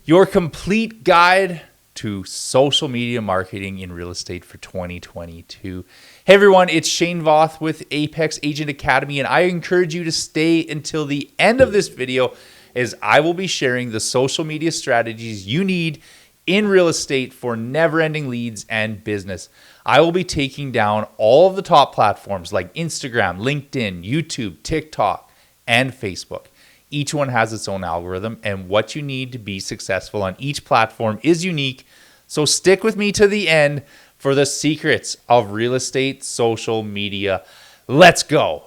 your complete guide to social media marketing in real estate for 2022. Hey everyone, it's Shane Voth with Apex Agent Academy, and I encourage you to stay until the end of this video as I will be sharing the social media strategies you need in real estate for never-ending leads and business. I will be taking down all of the top platforms like Instagram, LinkedIn, YouTube, TikTok, and Facebook. Each one has its own algorithm, and what you need to be successful on each platform is unique. So stick with me to the end for the secrets of real estate social media. Let's go.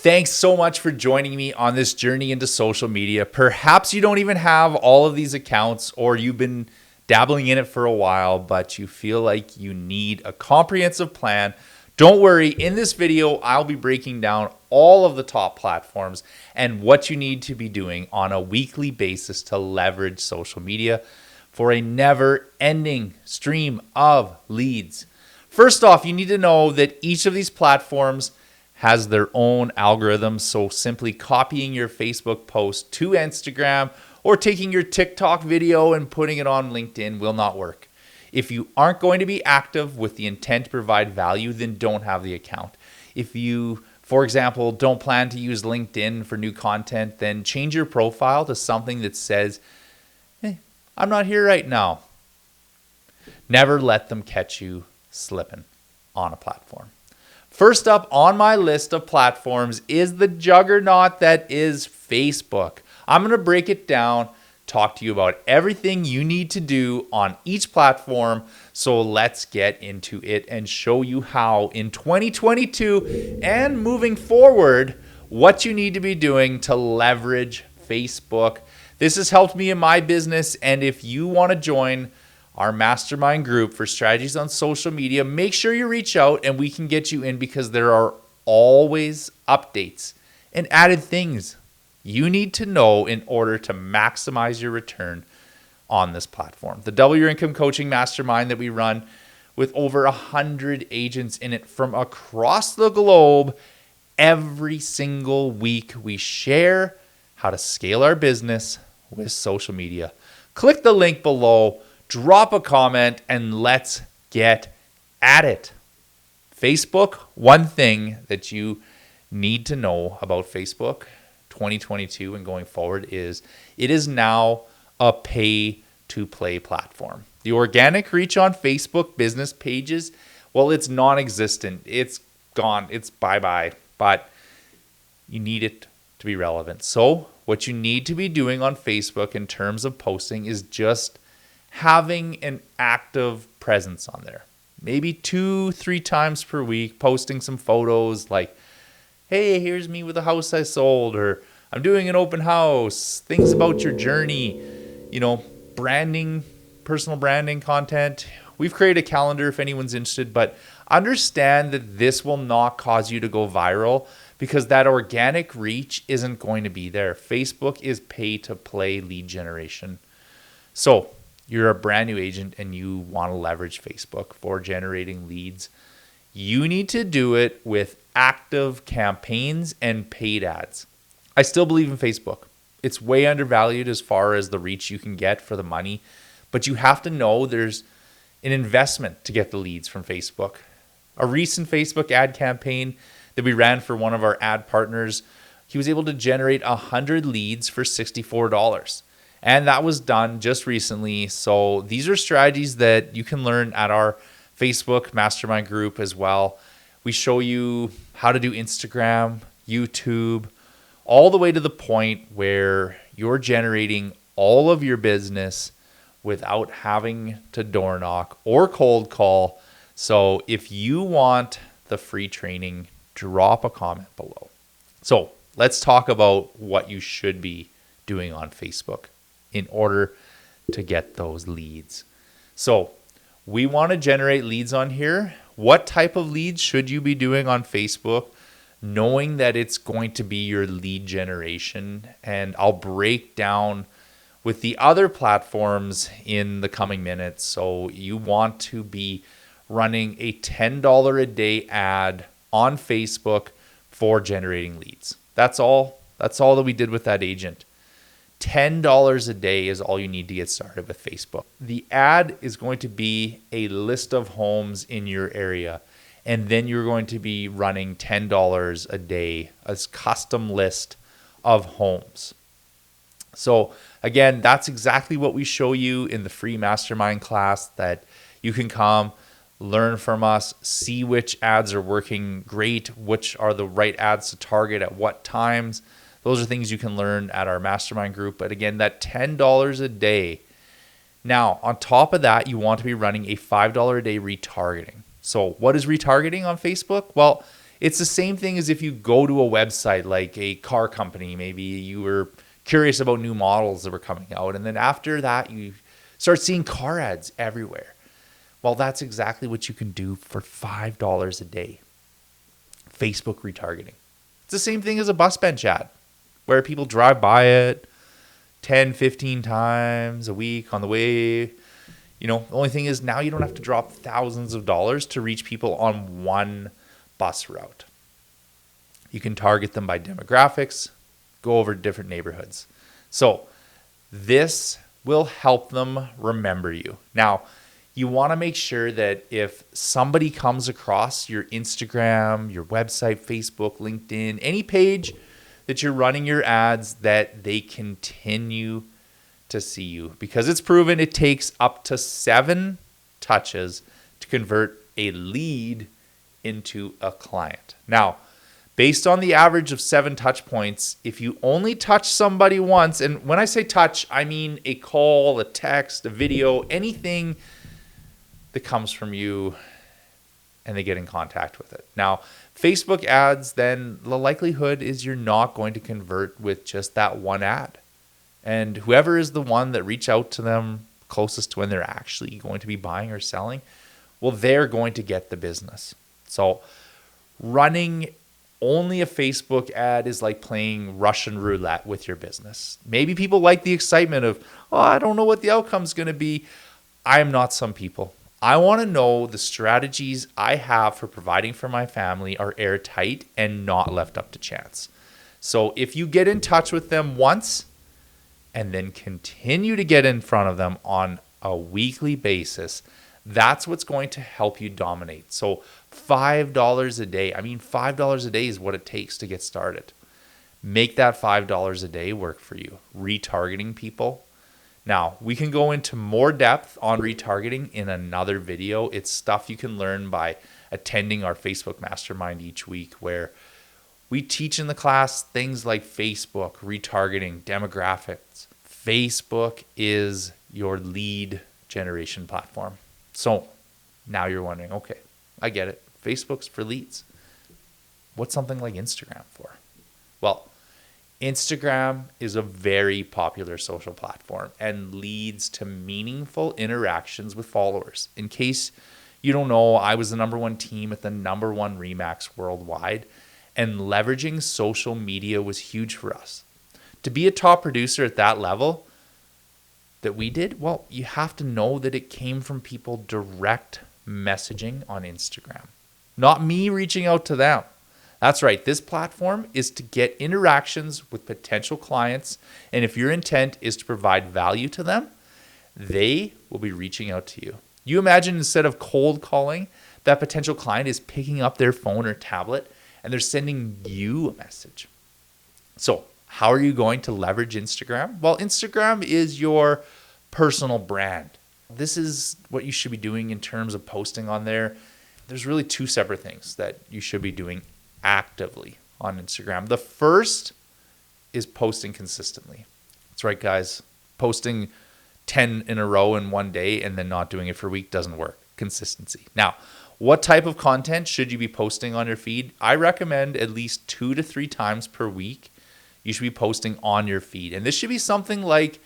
Thanks so much for joining me on this journey into social media. Perhaps you don't even have all of these accounts, or you've been dabbling in it for a while, but you feel like you need a comprehensive plan. Don't worry, in this video, I'll be breaking down all of the top platforms and what you need to be doing on a weekly basis to leverage social media for a never-ending stream of leads. First off, you need to know that each of these platforms has their own algorithm, so simply copying your Facebook post to Instagram or taking your TikTok video and putting it on LinkedIn will not work. If you aren't going to be active with the intent to provide value, then don't have the account. If you, for example, don't plan to use LinkedIn for new content, then change your profile to something that says, "Hey, I'm not here right now." Never let them catch you slipping on a platform. First up on my list of platforms is the juggernaut that is Facebook. I'm going to break it down, talk to you about everything you need to do on each platform. So let's get into it and show you how in 2022 and moving forward, what you need to be doing to leverage Facebook. This has helped me in my business, and if you want to join our mastermind group for strategies on social media, make sure you reach out and we can get you in, because there are always updates and added things you need to know in order to maximize your return on this platform. The Double Your Income Coaching Mastermind that we run with over 100 agents in it from across the globe. Every single week we share how to scale our business with social media. Click the link below. Drop a comment and let's get at it. Facebook, one thing that you need to know about Facebook 2022 and going forward is it is now a pay-to-play platform. The organic reach on Facebook business pages, well, it's non-existent. It's gone. It's bye-bye. But you need it to be relevant. So what you need to be doing on Facebook in terms of posting is just having an active presence on there. Maybe 2-3 times per week, posting some photos like, hey, here's me with a house I sold, or I'm doing an open house, things about your journey, branding, personal branding content. We've created a calendar if anyone's interested, but understand that this will not cause you to go viral because that organic reach isn't going to be there. Facebook is pay to play lead generation. So you're a brand new agent and you want to leverage Facebook for generating leads. You need to do it with active campaigns and paid ads. I still believe in Facebook. It's way undervalued as far as the reach you can get for the money, but you have to know there's an investment to get the leads from Facebook. A recent Facebook ad campaign that we ran for one of our ad partners, he was able to generate 100 leads for $64. And that was done just recently. So these are strategies that you can learn at our Facebook mastermind group as well. We show you how to do Instagram, YouTube, all the way to the point where you're generating all of your business without having to door knock or cold call. So if you want the free training, drop a comment below. So let's talk about what you should be doing on Facebook in order to get those leads. So we want to generate leads on here. What type of leads should you be doing on Facebook? knowing that it's going to be your lead generation. And I'll break down with the other platforms in the coming minutes. So you want to be running a $10 a day ad on Facebook for generating leads. That's all that we did with that agent. $10 a day is all you need to get started with Facebook. The ad is going to be a list of homes in your area, and then you're going to be running $10 a day as custom list of homes. So again, that's exactly what we show you in the free mastermind class, that you can come, learn from us, see which ads are working great, which are the right ads to target at what times. Those are things you can learn at our mastermind group. But again, that $10 a day. Now, on top of that, you want to be running a $5 a day retargeting. So what is retargeting on Facebook? Well, it's the same thing as if you go to a website like a car company. Maybe you were curious about new models that were coming out, and then after that, you start seeing car ads everywhere. Well, that's exactly what you can do for $5 a day. Facebook retargeting. It's the same thing as a bus bench ad, where people drive by it 10, 15 times a week on the way. The only thing is now you don't have to drop thousands of dollars to reach people on one bus route. You can target them by demographics, go over different neighborhoods. So this will help them remember you. Now, you want to make sure that if somebody comes across your Instagram, your website, Facebook, LinkedIn, any page that you're running your ads, that they continue to see you, because it's proven it takes up to 7 touches to convert a lead into a client. Now, based on the average of 7 touch points, if you only touch somebody once, and when I say touch, I mean a call, a text, a video, anything that comes from you and they get in contact with it. Now, Facebook ads, then the likelihood is you're not going to convert with just that one ad. And whoever is the one that reach out to them closest to when they're actually going to be buying or selling, well, they're going to get the business. So running only a Facebook ad is like playing Russian roulette with your business. Maybe people like the excitement of, I don't know what the outcome's going to be. I'm not some people. I want to know the strategies I have for providing for my family are airtight and not left up to chance. So if you get in touch with them once and then continue to get in front of them on a weekly basis, that's what's going to help you dominate. So $5 a day. $5 a day is what it takes to get started. Make that $5 a day work for you. Retargeting people. Now, we can go into more depth on retargeting in another video. It's stuff you can learn by attending our Facebook Mastermind each week, where we teach in the class things like Facebook, retargeting, demographics. Facebook is your lead generation platform. So now you're wondering, okay, I get it. Facebook's for leads. What's something like Instagram for? Well, Instagram is a very popular social platform and leads to meaningful interactions with followers. In case you don't know, I was the #1 team at the #1 Remax worldwide, and leveraging social media was huge for us. To be a top producer at that level that we did, well, you have to know that it came from people direct messaging on Instagram, not me reaching out to them. That's right. This platform is to get interactions with potential clients. And if your intent is to provide value to them, they will be reaching out to you. You imagine, instead of cold calling, that potential client is picking up their phone or tablet and they're sending you a message. So how are you going to leverage Instagram? Well, Instagram is your personal brand. This is what you should be doing in terms of posting on there. There's really 2 separate things that you should be doing actively on Instagram. The first is posting consistently. That's right, guys. Posting 10 in a row in one day and then not doing it for a week doesn't work. Consistency. Now, what type of content should you be posting on your feed? I recommend at least 2 to 3 times per week you should be posting on your feed. And this should be something like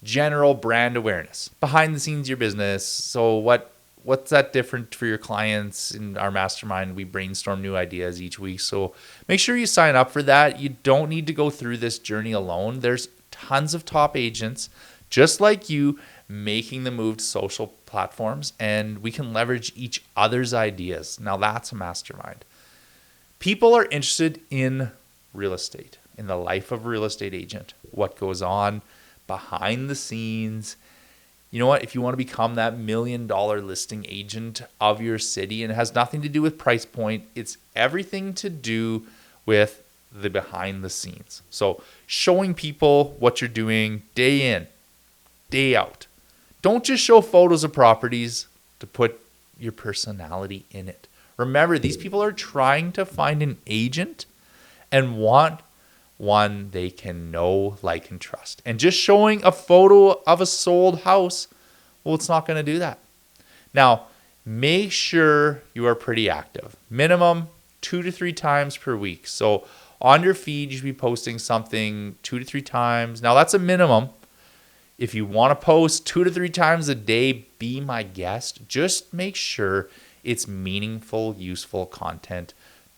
general brand awareness, behind the scenes of your business. So what What's that different for your clients? In our mastermind, we brainstorm new ideas each week. So make sure you sign up for that. You don't need to go through this journey alone. There's tons of top agents just like you making the move to social platforms, and we can leverage each other's ideas. Now that's a mastermind. People are interested in real estate, in the life of a real estate agent, what goes on behind the scenes. You know what? If you want to become that $1 million listing agent of your city, and it has nothing to do with price point, it's everything to do with the behind the scenes. So showing people what you're doing day in, day out. Don't just show photos of properties to put your personality in it. Remember, these people are trying to find an agent and want one they can know, like, and trust. And just showing a photo of a sold house, well, it's not going to do that. Now, make sure you are pretty active. Minimum 2 to 3 times per week. So on your feed, you should be posting something 2 to 3 times. Now, that's a minimum. If you want to post 2 to 3 times a day, be my guest. Just make sure it's meaningful, useful content.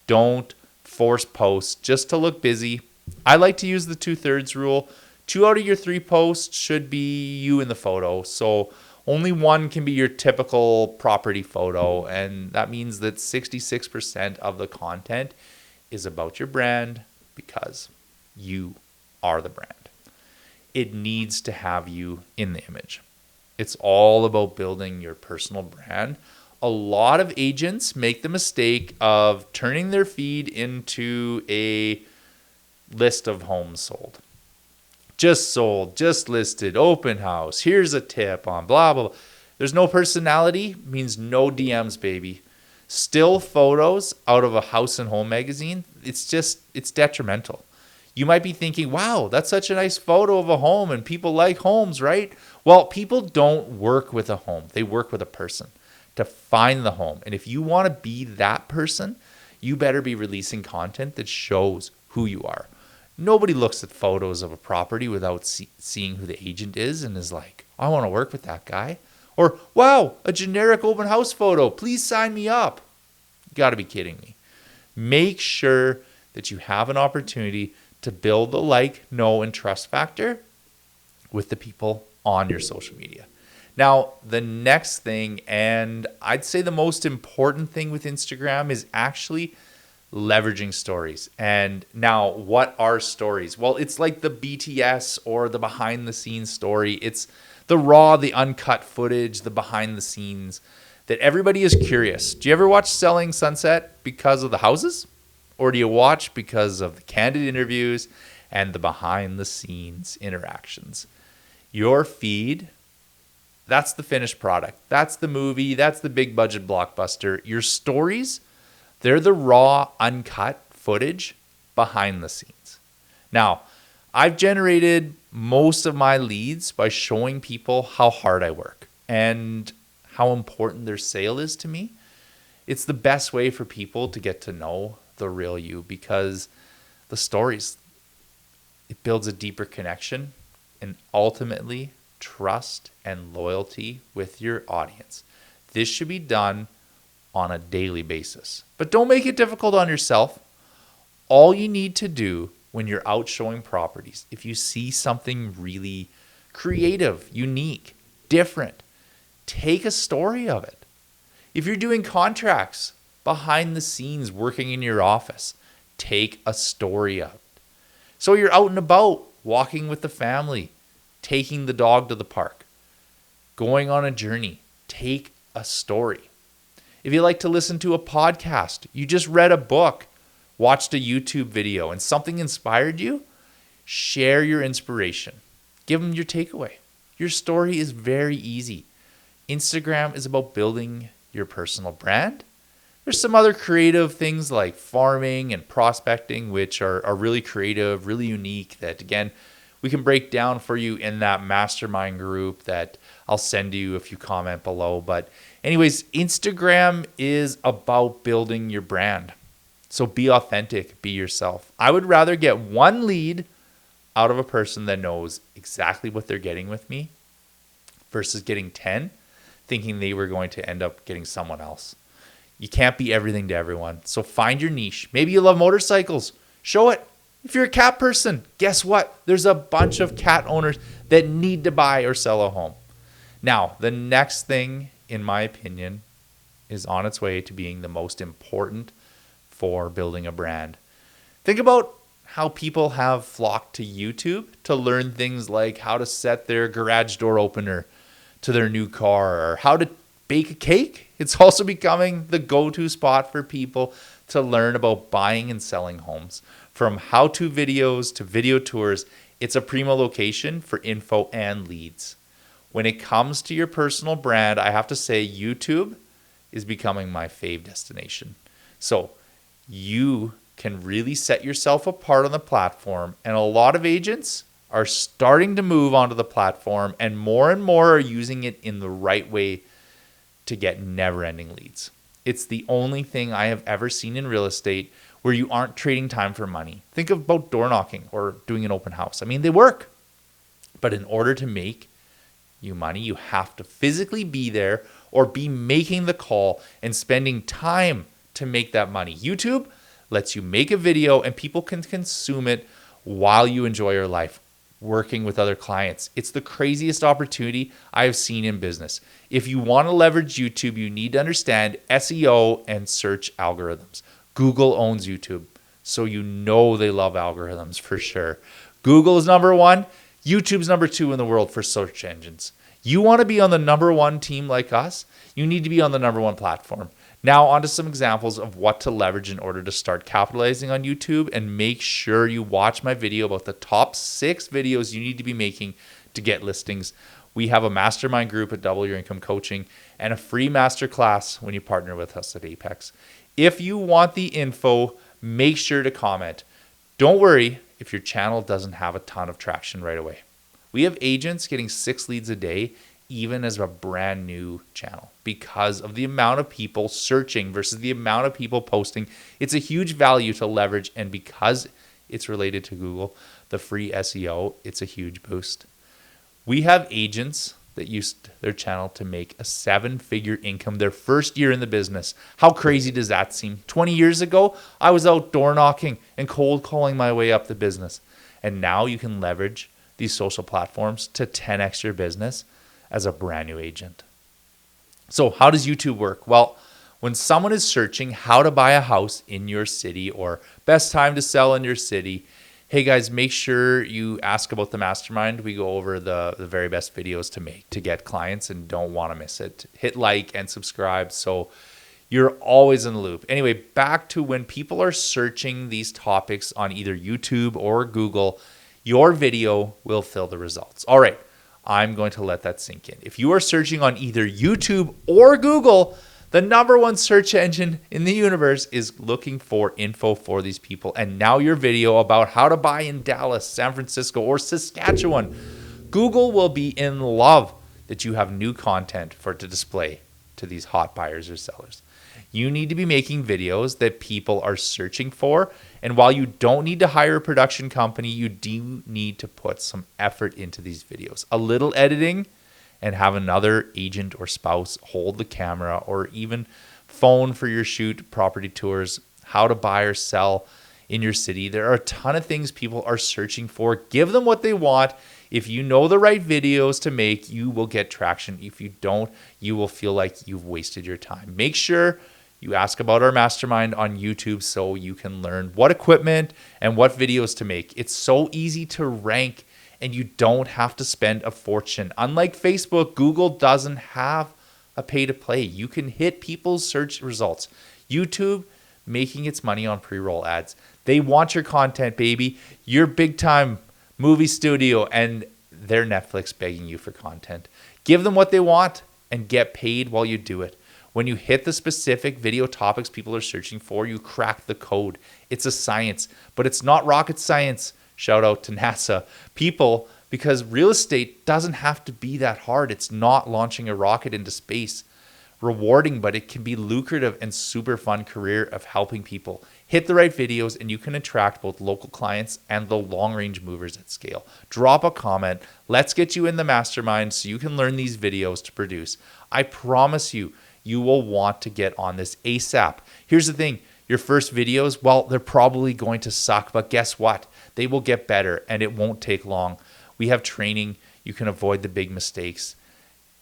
Don't force posts just to look busy. I like to use the 2/3 rule. 2 out of your 3 posts should be you in the photo. So only 1 can be your typical property photo. And that means that 66% of the content is about your brand, because you are the brand. It needs to have you in the image. It's all about building your personal brand. A lot of agents make the mistake of turning their feed into a list of homes sold, just listed, open house, here's a tip on blah, blah, blah. There's no personality, means no DMs, baby. Still photos out of a house and home magazine, it's detrimental. You might be thinking, wow, that's such a nice photo of a home and people like homes, right? Well, people don't work with a home. They work with a person to find the home. And if you want to be that person, you better be releasing content that shows who you are. Nobody looks at photos of a property without seeing who the agent is and is like, I want to work with that guy. Or, wow, a generic open house photo. Please sign me up. You got to be kidding me. Make sure that you have an opportunity to build the like, know, and trust factor with the people on your social media. Now, the next thing, and I'd say the most important thing with Instagram, is actually leveraging stories. And now, what are stories? Well, it's like the BTS or the behind the scenes story. It's the raw, the uncut footage, the behind the scenes that everybody is curious. Do you ever watch Selling Sunset because of the houses? Or do you watch because of the candid interviews and the behind the scenes interactions? Your feed, that's the finished product. That's the movie. That's the big budget blockbuster. Your stories, they're the raw, uncut footage behind the scenes. Now, I've generated most of my leads by showing people how hard I work and how important their sale is to me. It's the best way for people to get to know the real you, because the stories, it builds a deeper connection and ultimately trust and loyalty with your audience. This should be done on a daily basis, but don't make it difficult on yourself. All you need to do when you're out showing properties, if you see something really creative, unique, different, take a story of it. If you're doing contracts behind the scenes working in your office, take a story of it. So you're out and about walking with the family, taking the dog to the park, going on a journey, take a story. If you like to listen to a podcast, you just read a book, watched a YouTube video, and something inspired you, share your inspiration. Give them your takeaway. Your story is very easy. Instagram is about building your personal brand. There's some other creative things like farming and prospecting, which are really creative, really unique, that, again, we can break down for you in that mastermind group that I'll send you if you comment below. But anyways, Instagram is about building your brand. So be authentic, be yourself. I would rather get 1 lead out of a person that knows exactly what they're getting with me versus getting 10 thinking they were going to end up getting someone else. You can't be everything to everyone. So find your niche. Maybe you love motorcycles. Show it. If you're a cat person, guess what? There's a bunch of cat owners that need to buy or sell a home. Now, the next thing, in my opinion, is on its way to being the most important for building a brand. Think about how people have flocked to YouTube to learn things like how to set their garage door opener to their new car or how to bake a cake. It's also becoming the go-to spot for people to learn about buying and selling homes. From how-to videos to video tours, it's a primo location for info and leads. When it comes to your personal brand, I have to say YouTube is becoming my fave destination. So you can really set yourself apart on the platform, and a lot of agents are starting to move onto the platform, and more are using it in the right way to get never-ending leads. It's the only thing I have ever seen in real estate where you aren't trading time for money. Think about door knocking or doing an open house. I mean, they work. But in order to make you money, you have to physically be there or be making the call and spending time to make that money. YouTube lets you make a video and people can consume it while you enjoy your life working with other clients. It's the craziest opportunity I have seen in business. If you want to leverage YouTube, you need to understand SEO and search algorithms. Google owns YouTube, so you know they love algorithms for sure. Google is number one. YouTube's number two in the world for search engines. You want to be on the number one team like us? You need to be on the number one platform. Now, on to some examples of what to leverage in order to start capitalizing on YouTube, and make sure you watch my video about the top 6 videos you need to be making to get listings. We have a mastermind group at Double Your Income Coaching and a free masterclass when you partner with us at Apex. If you want the info, make sure to comment. Don't worry if your channel doesn't have a ton of traction right away. We have agents getting 6 leads a day, even as a brand new channel, because of the amount of people searching versus the amount of people posting. It's a huge value to leverage, and because it's related to Google, the free SEO, it's a huge boost. We have agents that used their channel to make a 7-figure income their first year in the business. How crazy does that seem? 20 years ago, I was out door knocking and cold calling my way up the business. And now you can leverage these social platforms to 10x your business as a brand new agent. So how does YouTube work? Well, when someone is searching how to buy a house in your city or best time to sell in your city, hey guys, make sure you ask about the mastermind. We go over the very best videos to make to get clients and don't want to miss it. Hit like and subscribe so you're always in the loop. Anyway, back to when people are searching these topics on either YouTube or Google, your video will fill the results. All right, I'm going to let that sink in. If you are searching on either YouTube or Google, the number one search engine in the universe is looking for info for these people. And now your video about how to buy in Dallas, San Francisco, or Saskatchewan, Google will be in love that you have new content for to display to these hot buyers or sellers. You need to be making videos that people are searching for. And while you don't need to hire a production company, you do need to put some effort into these videos. A little editing and have another agent or spouse hold the camera or even phone for your shoot, property tours, how to buy or sell in your city. There are a ton of things people are searching for. Give them what they want. If you know the right videos to make, you will get traction. If you don't, you will feel like you've wasted your time. Make sure you ask about our mastermind on YouTube so you can learn what equipment and what videos to make. It's so easy to rank and you don't have to spend a fortune. Unlike Facebook, Google doesn't have a pay to play. You can hit people's search results. YouTube making its money on pre-roll ads. They want your content, baby. You're big time movie studio and they're Netflix begging you for content. Give them what they want and get paid while you do it. When you hit the specific video topics people are searching for, you crack the code. It's a science, but it's not rocket science. Shout out to NASA. People, because real estate doesn't have to be that hard. It's not launching a rocket into space. rewarding, but it can be lucrative and super fun career of helping people. Hit the right videos and you can attract both local clients and the long range movers at scale. Drop a comment. Let's get you in the mastermind so you can learn these videos to produce. I promise you, you will want to get on this ASAP. Here's the thing. Your first videos, well, they're probably going to suck, but guess what? They will get better and it won't take long. We have training. You can avoid the big mistakes,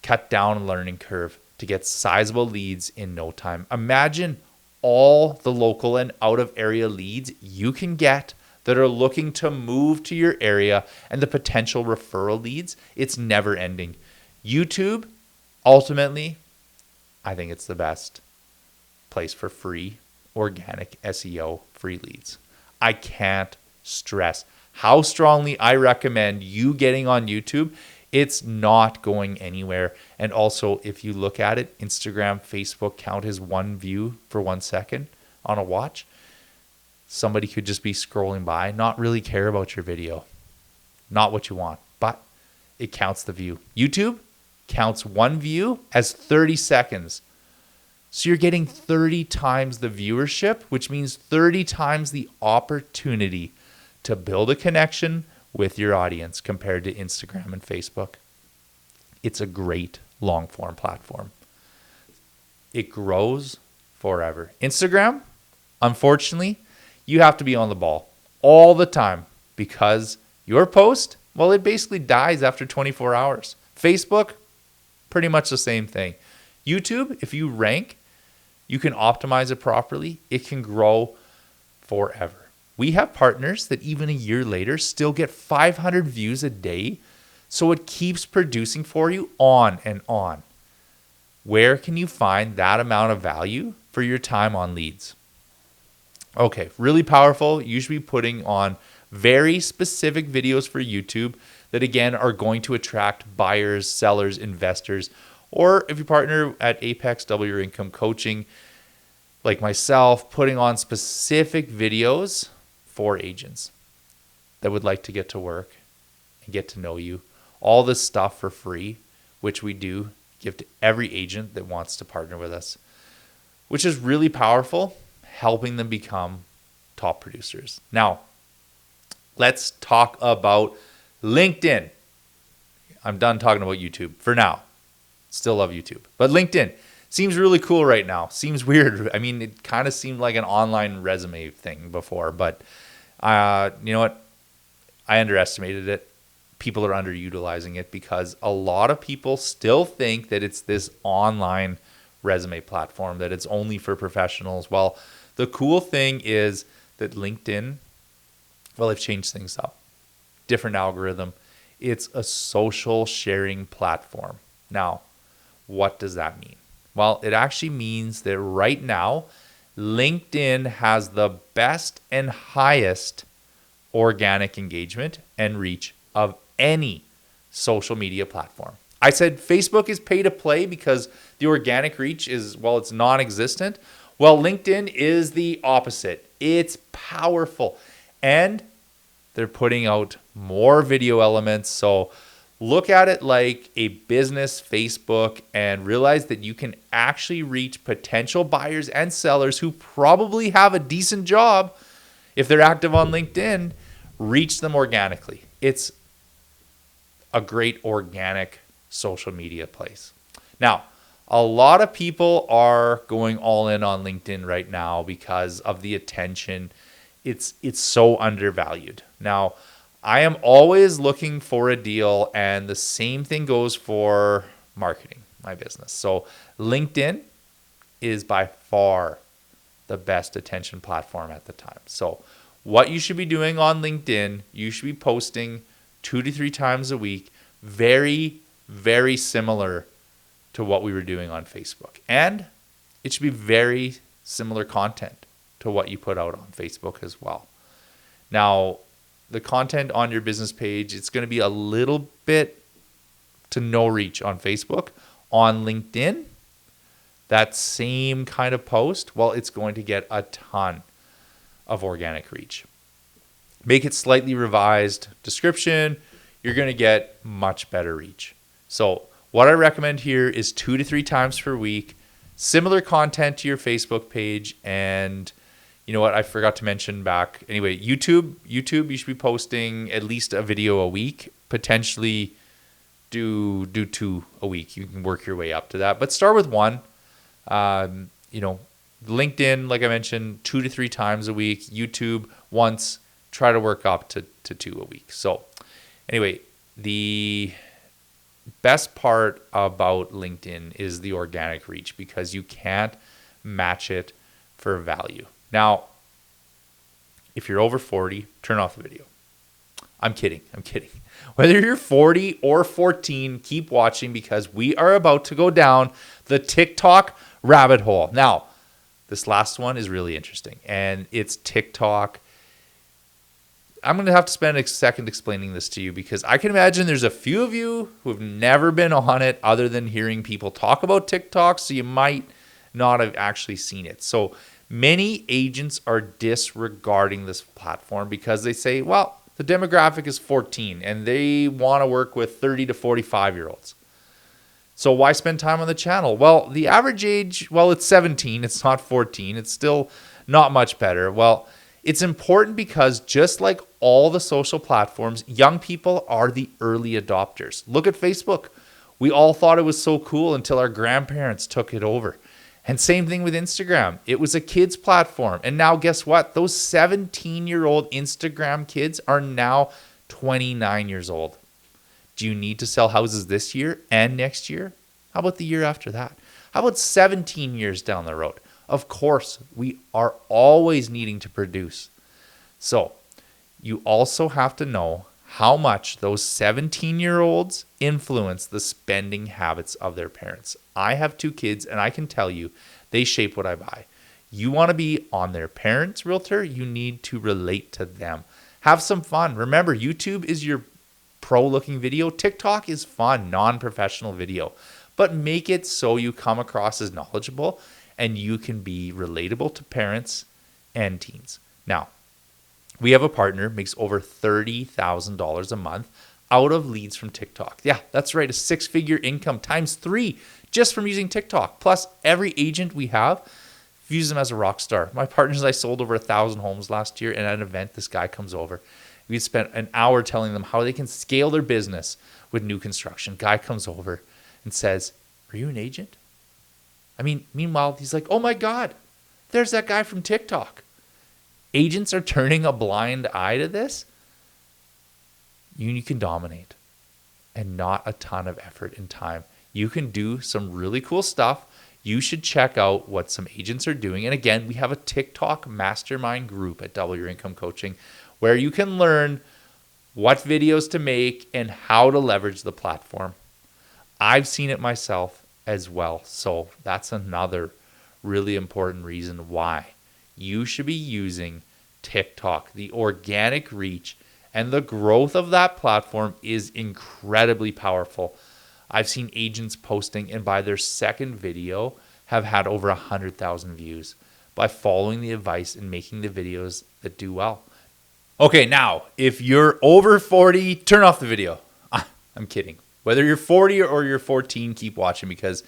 cut down a learning curve to get sizable leads in no time. Imagine all the local and out of area leads you can get that are looking to move to your area and the potential referral leads. It's never ending. YouTube, ultimately, I think it's the best place for free organic SEO free leads. I can't stress how strongly I recommend you getting on YouTube. It's not going anywhere. And also, if you look at it, Instagram, Facebook count as one view for 1 second on a watch. Somebody could just be scrolling by, not really care about your video. Not what you want, but it counts the view. YouTube counts one view as 30 seconds. So you're getting 30 times the viewership, which means 30 times the opportunity to build a connection with your audience compared to Instagram and Facebook. It's a great long form platform. It grows forever. Instagram, unfortunately, you have to be on the ball all the time because your post, well, it basically dies after 24 hours. Facebook, pretty much the same thing. YouTube, if you rank, you can optimize it properly. It can grow forever. We have partners that even a year later still get 500 views a day. So it keeps producing for you on and on. Where can you find that amount of value for your time on leads? Okay, really powerful. You should be putting on very specific videos for YouTube that, again, are going to attract buyers, sellers, investors, or if you partner at Apex Double Your Income Coaching, like myself, putting on specific videos for agents that would like to get to work and get to know you. All this stuff for free, which we do give to every agent that wants to partner with us, which is really powerful, helping them become top producers. Now, let's talk about LinkedIn. I'm done talking about YouTube for now. Still love YouTube. But LinkedIn seems really cool right now. Seems weird. I mean, it kind of seemed like an online resume thing before, but you know what? I underestimated it. People are underutilizing it because a lot of people still think that it's this online resume platform, that it's only for professionals. Well, the cool thing is that LinkedIn, well, they've changed things up. Different algorithm. It's a social sharing platform. Now, what does that mean? Well, it actually means that right now, LinkedIn has the best and highest organic engagement and reach of any social media platform. I said Facebook is pay to play because the organic reach is, well, it's non-existent. Well, LinkedIn is the opposite. It's powerful. And they're putting out more video elements. So look at it like a business Facebook and realize that you can actually reach potential buyers and sellers who probably have a decent job. If they're active on LinkedIn, reach them organically. It's a great organic social media place. Now, a lot of people are going all in on LinkedIn right now because of the attention. It's so undervalued. Now, I am always looking for a deal, and the same thing goes for marketing, my business. So LinkedIn is by far the best attention platform at the time. So what you should be doing on LinkedIn, you should be posting 2 to 3 times a week, very, very similar to what we were doing on Facebook. And it should be very similar content to what you put out on Facebook as well. Now, the content on your business page, it's going to be a little bit to no reach on Facebook. On LinkedIn, that same kind of post, well, it's going to get a ton of organic reach. Make it slightly revised description, you're going to get much better reach. So what I recommend here is 2 to 3 times per week. similar content to your Facebook page. And you know what? I forgot to mention back. Anyway, YouTube, you should be posting at least a video a week, potentially do 2 a week. You can work your way up to that, but start with 1. LinkedIn, like I mentioned, 2 to 3 times a week. YouTube once. Try to work up to 2 a week. So anyway, the best part about LinkedIn is the organic reach, because you can't match it for value. Now, if you're over 40, turn off the video. I'm kidding. Whether you're 40 or 14, keep watching, because we are about to go down the TikTok rabbit hole. Now, this last one is really interesting, and it's TikTok. I'm going to have to spend a second explaining this to you, because I can imagine there's a few of you who have never been on it other than hearing people talk about TikTok, so you might not have actually seen it. So many agents are disregarding this platform because they say, well, the demographic is 14 and they want to work with 30 to 45-year-olds. So why spend time on the channel? Well, the average age, well, it's 17. It's not 14. It's still not much better. Well, it's important because just like all the social platforms, young people are the early adopters. Look at Facebook. We all thought it was so cool until our grandparents took it over. And same thing with Instagram. It was a kids platform. And now guess what? Those 17-year-old Instagram kids are now 29 years old. Do you need to sell houses this year and next year? How about the year after that? How about 17 years down the road? Of course, we are always needing to produce. So you also have to know how much those 17-year-olds influence the spending habits of their parents. I have 2 kids, and I can tell you they shape what I buy. You want to be on their parents' realtor, you need to relate to them. Have some fun. Remember, YouTube is your pro-looking video. TikTok is fun, non-professional video. But make it so you come across as knowledgeable and you can be relatable to parents and teens. Now, we have a partner, makes over $30,000 a month out of leads from TikTok. Yeah, that's right. A 6-figure income times 3 just from using TikTok. Plus, every agent we have views them as a rock star. My partners and I sold over 1,000 homes last year, and at an event, this guy comes over. We spent an hour telling them how they can scale their business with new construction. Guy comes over and says, "Are you an agent?" Meanwhile, he's like, "Oh my God, there's that guy from TikTok." Agents are turning a blind eye to this. You can dominate, and not a ton of effort and time. You can do some really cool stuff. You should check out what some agents are doing. And again, we have a TikTok mastermind group at Double Your Income Coaching where you can learn what videos to make and how to leverage the platform. I've seen it myself as well. So that's another really important reason why you should be using TikTok. The organic reach and the growth of that platform is incredibly powerful. I've seen agents posting and by their second video have had over 100,000 views by following the advice and making the videos that do well. Okay, now, if you're over 40, turn off the video. I'm kidding. Whether you're 40 or you're 14, keep watching because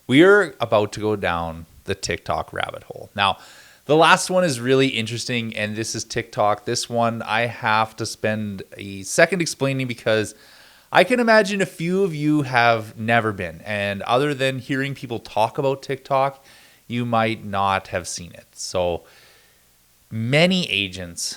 we are about to go down the TikTok rabbit hole. Now, the last one is really interesting, and this is TikTok. This one I have to spend a second explaining because I can imagine a few of you have never been. And other than hearing people talk about TikTok, you might not have seen it. So many agents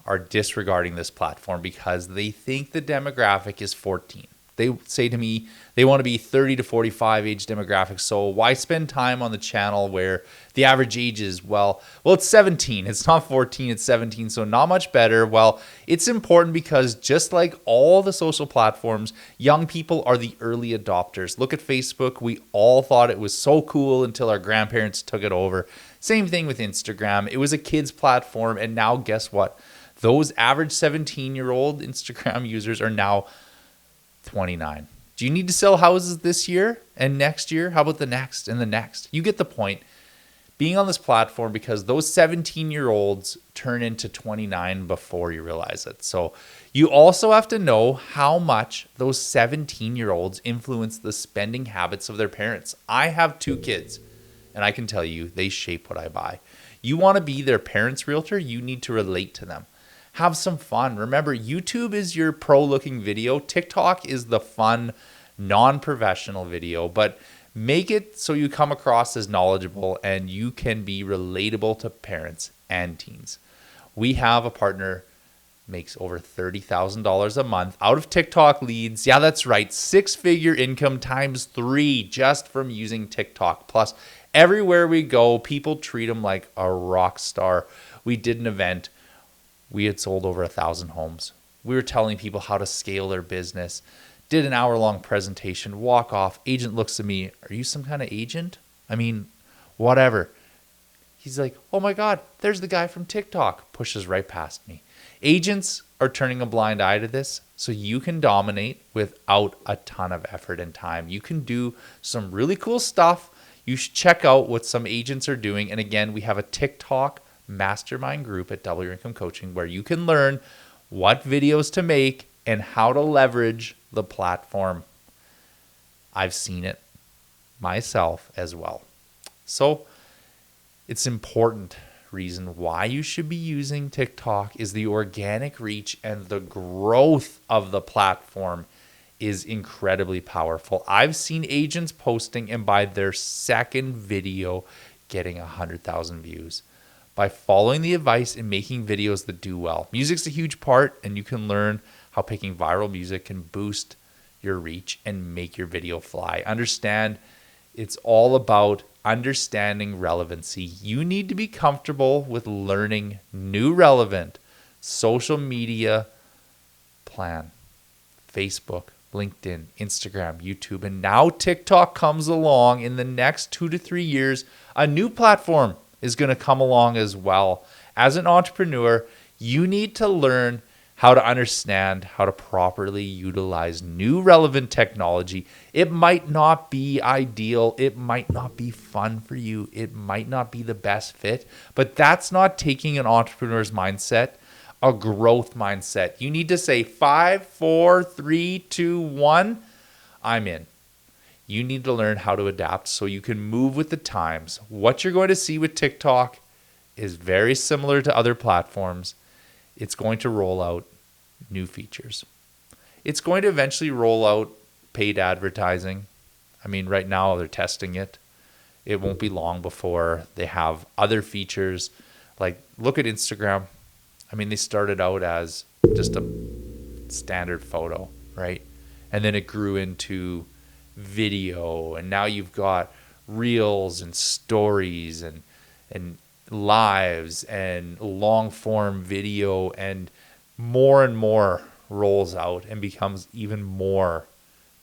are disregarding this platform because they think the demographic is 14. They say to me they want to be 30 to 45 age demographic. So why spend time on the channel where the average age is, well, it's 17. It's not 14, it's 17. So not much better. Well, it's important because just like all the social platforms, young people are the early adopters. Look at Facebook. We all thought it was so cool until our grandparents took it over. Same thing with Instagram. It was a kids platform. And now guess what? Those average 17-year-old Instagram users are now 29. Do you need to sell houses this year and next year? How about the next and the next? You get the point. Being on this platform because those 17-year-olds turn into 29 before you realize it. So you also have to know how much those 17-year-olds influence the spending habits of their parents. I have 2 kids. And I can tell you, they shape what I buy. You want to be their parents' realtor, you need to relate to them. Have some fun. Remember, YouTube is your pro-looking video. TikTok is the fun, non-professional video, but make it so you come across as knowledgeable and you can be relatable to parents and teens. We have a partner makes over $30,000 a month out of TikTok leads. Yeah, that's right. 6-figure income times 3 just from using TikTok. Plus, everywhere we go, people treat them like a rock star. We did an event. We had sold over 1,000 homes. We were telling people how to scale their business. Did an hour-long presentation, walk off. Agent looks at me. Are you some kind of agent? I mean, whatever. He's like, oh my God, there's the guy from TikTok. Pushes right past me. Agents are turning a blind eye to this, so you can dominate without a ton of effort and time. You can do some really cool stuff. You should check out what some agents are doing. And again, we have a TikTok mastermind group at Double Your Income Coaching where you can learn what videos to make and how to leverage the platform. I've seen it myself as well. So it's important. Reason why you should be using TikTok is the organic reach and the growth of the platform is incredibly powerful. I've seen agents posting and by their second video getting 100,000 views by following the advice and making videos that do well. Music's a huge part, and you can learn how picking viral music can boost your reach and make your video fly. Understand, it's all about understanding relevancy. You need to be comfortable with learning new relevant social media plan. Facebook, LinkedIn, Instagram, YouTube, and now TikTok comes along. In the next 2 to 3 years, a new platform is going to come along as well. As an entrepreneur, you need to learn how to understand how to properly utilize new relevant technology. It might not be ideal. It might not be fun for you. It might not be the best fit, but that's not taking an entrepreneur's mindset, a growth mindset. You need to say 5, 4, 3, 2, 1, I'm in. You need to learn how to adapt so you can move with the times. What you're going to see with TikTok is very similar to other platforms. It's going to roll out new features. It's going to eventually roll out paid advertising. I mean, right now they're testing it. It won't be long before they have other features. Like, look at Instagram. I mean, they started out as just a standard photo, right? And then it grew into video, and now you've got reels and stories and lives and long form video, and more rolls out and becomes even more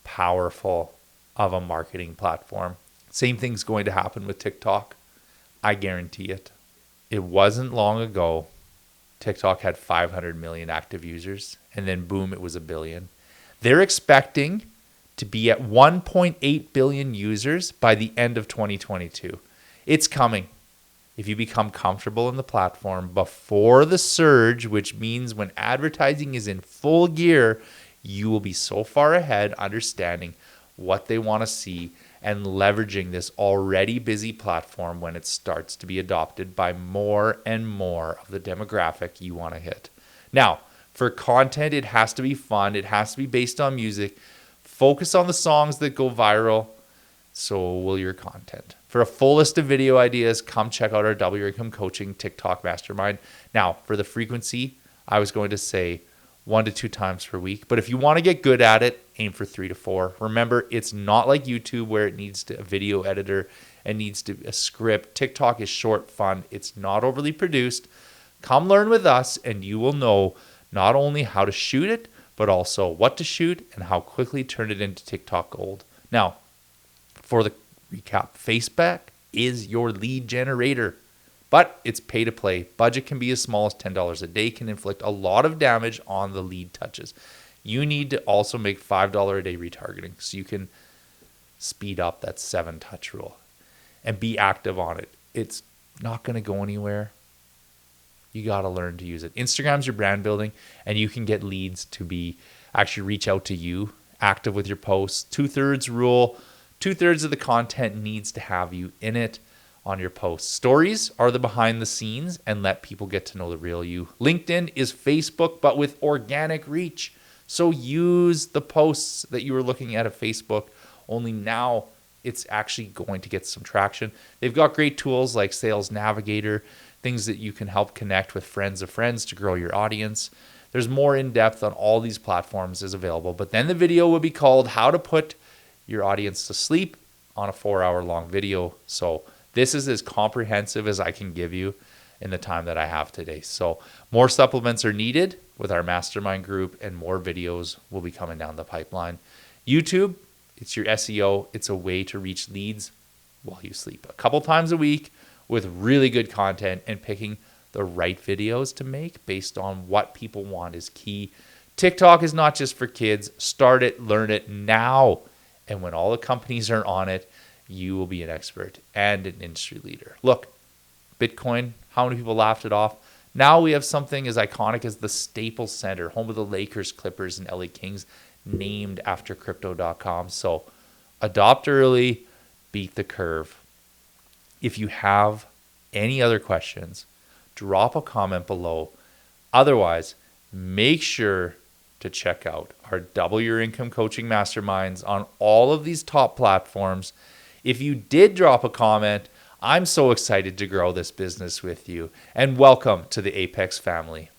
powerful of a marketing platform. Same thing's going to happen with TikTok. I guarantee it. It wasn't long ago TikTok had 500 million active users, and then boom, it was 1 billion. They're expecting to be at 1.8 billion users by the end of 2022. It's coming. If you become comfortable in the platform before the surge, which means when advertising is in full gear, you will be so far ahead understanding what they want to see and leveraging this already busy platform when it starts to be adopted by more and more of the demographic you want to hit. Now, for content, it has to be fun. It has to be based on music. Focus on the songs that go viral. So will your content. For a full list of video ideas, come check out our Double Your Income Coaching TikTok Mastermind. Now, for the frequency, I was going to say 1 to 2 times per week. But if you want to get good at it, aim for 3 to 4. Remember, it's not like YouTube where it needs a video editor and needs a script. TikTok is short, fun. It's not overly produced. Come learn with us, and you will know not only how to shoot it, but also what to shoot and how quickly turn it into TikTok gold. Now, for the recap, Facebook is your lead generator, but it's pay to play. Budget can be as small as $10 a day, can inflict a lot of damage on the lead touches. You need to also make $5 a day retargeting so you can speed up that 7-touch rule and be active on it. It's not going to go anywhere. You got to learn to use it. Instagram's your brand building, and you can get leads to be actually reach out to you, active with your posts. 2/3 rule. 2/3 of the content needs to have you in it. on your posts. Stories are the behind the scenes and let people get to know the real you. LinkedIn is Facebook, but with organic reach. So use the posts that you were looking at Facebook, only now it's actually going to get some traction. They've got great tools like Sales Navigator, things that you can help connect with friends of friends to grow your audience. There's more in depth on all these platforms is available, but then the video will be called How to Put Your Audience to Sleep on a 4-hour long video. So this is as comprehensive as I can give you in the time that I have today. So more supplements are needed with our mastermind group, and more videos will be coming down the pipeline. YouTube, it's your SEO. It's a way to reach leads while you sleep. A couple times a week with really good content, and picking the right videos to make based on what people want is key. TikTok is not just for kids. Start it, learn it now. And when all the companies are on it, you will be an expert and an industry leader. Look, Bitcoin, how many people laughed it off? Now we have something as iconic as the Staples Center, home of the Lakers, Clippers, and LA Kings, named after crypto.com. So adopt early, beat the curve. If you have any other questions, drop a comment below. Otherwise, make sure to check out our Double Your Income Coaching Masterminds on all of these top platforms. If you did drop a comment, I'm so excited to grow this business with you. And welcome to the Apex family.